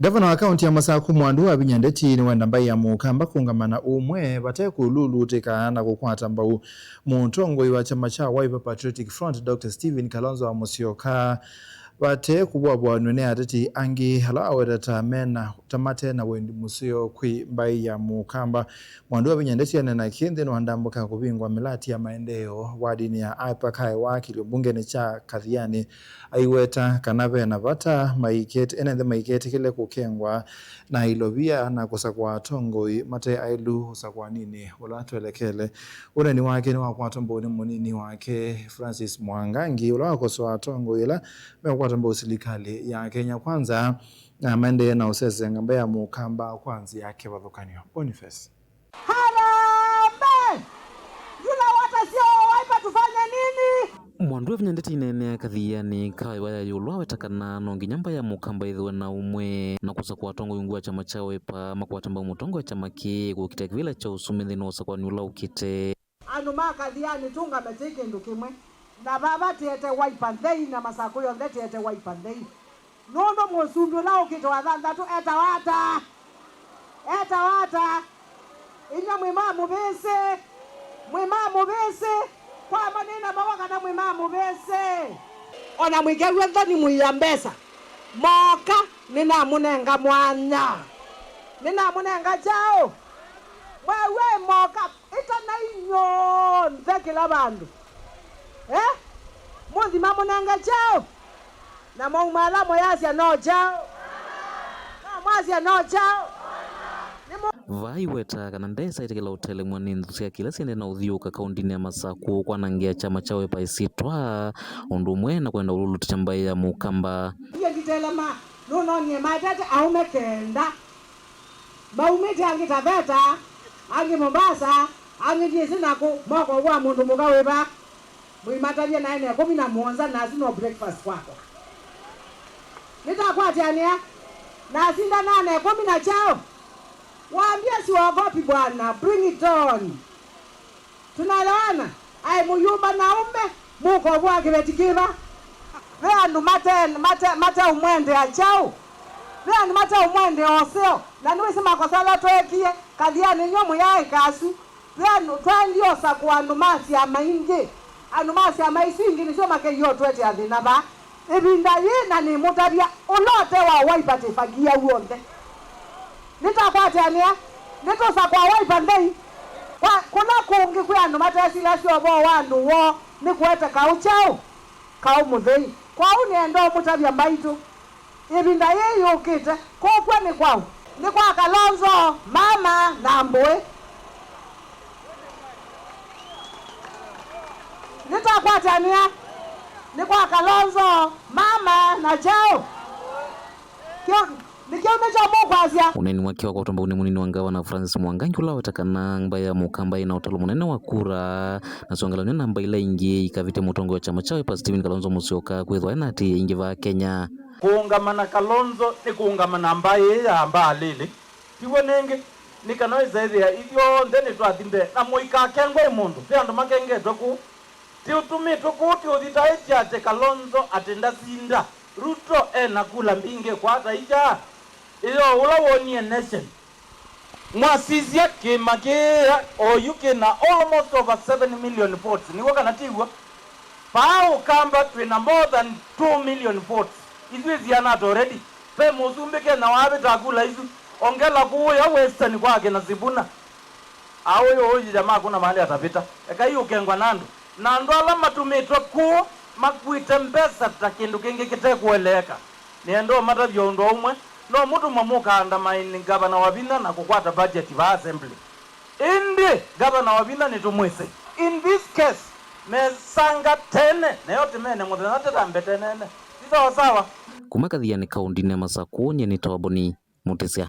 Gavana wa kaunti ya Masaku Mwandu wa Binyandeti ni wenda mbai ya mukamba kungamana umwe bate kululutika na kukwata mbau muntongoi wa chama cha Wiper Patriotic Front Dr. Stephen Kalonzo wa Musyoka bate kubwabwa nune atati angi hala awetata mena tamate na wendi musio kwi mbai ya mukamba. Mwandu wa Binyandeti na kindi ni wandambuka kubingwa milati ya maendeo wadini ya aipakai wakili bunge ni cha Kathiani aiweta kanabe na vata maiketi enende maiketi kile kukengwa na ilobia na kusakwa tongoi mate ailu usakwa nini wala tuelekele ule ni wake ni wakwa tombo ni munini wake Francis Mwangangi ula wakoswa tongoi ila mekwa tombo silikali ya Kenya Kwanza na mende na usese ngamba ya mukamba kwanzi yake wadhukanyo Boniface Mwandu wa Binyandeti inene Kathiani kawa waya yulwa wetakana nongi nyamba ya mukamba idhuwa na umwe na kusa kwa tongo yungu wa chama cha Wiper makuatamba mutongo wa chama ki kukite kivila cha usumithi nosa kwa nyula ukite anuma Kathiani tunga metike ndukimwe na baba tiete Wiper ndei na Masaku yonthe tiete Wiper ndei nondo musumbio na ukite wa thanthatu eta wata inya mwimamu bese kwa manena mawaka na mwimamu bese ona mwigewe thoni mwiya mbesa moka nina munenga mwanya nina munenga chao wewe moka itana inyo nthekila bandu muthi mamunenga chao na maumala moyasia no chao na mwasia no chao vai weta kana ndesa itekela utele mwani nthusia kila siende na uthiuka kaundini ya Masaku kwanangia chama cha Wiper isitwa undu mwe na kwenda ululu tichamba ya mukamba iye kitelema nuno nye matete aume kenda maumiti angi Taveta angi Mombasa angi jisinaku moko wa mundu muka Wiper muimatajia na ene 11 na sino breakfast kwako nitakwatiania na sinda 8 10 chao waambia siwaogopi bwana, bring it on. Tunalawana, ai muyumba na ume, muko wake betikiba. Veandu mate umwende achao. Veandu mate umwende oseo. Na nuwisi makosala toekie, Kathiani nyomu ya ikasu. Veandu twandio saku anumasi ya maingi. Anumasi ya maisingi nisio make hiyo tuwete ya dhinaba. Ibinda yina ni mutabia ulote wa Wiper tifagia uonde. Nitakwatiania nitusa kwa Wiper ndei kuna kungi kwandu matesi lasio bo wandu wo nikuete kauchao kaumuthei kwau niendo mutabia mbaitu ibinda yeyo ukite kokwe ni kwau ni kwa Kalonzo mama na Mbwe nitakwatiania ni kwa Kalonzo mama na chao uneni wakiwa kwa utomba munini wangawa na Francis Mwangangi ula watakana ngba ya mukamba ina utalo munene wa kura na suangala nena mba ila ingi ikavite mutongo wa chama cha Wiper Stephen Kalonzo Musyoka kwethwa ena ati ingi va Kenya kuungamana Kalonzo ni kuungamana ambaye ya amba alili tiwe nenge nikanoiza ithia ithio ndeni twathinde na muika kengwe mundu ti andu makengetwe ku ti utumitwe ku ti uthitaitia ate Kalonzo atenda sinda Ruto ena kula mbinge kwa hata ija iyo ula wonie nation mwasizia kimakia oyuke na almost over 7 million votes ni waka natigwa pao kamba twina more than 2 million votes izu ziana already pe muzumbeke na wabe takula izu ongela kuya western kwake na Zibuna awo hoji jamaa kuna mahali atapita eka hiyo kengwa nandu na ndo alama tumetwa ku makwite mbesa takindu kingi kitekueleka niendo matabyo ndo umwe no mutu mamuka andamaini gavana wabina na kukwata budget va assembly indi gavana wabina nitumwise in this case mesanga tene na yote mene muthenate tambetenene sawa sawa kuma Kathiani kaundini ya Masaku nye nitawaboni Mutesia.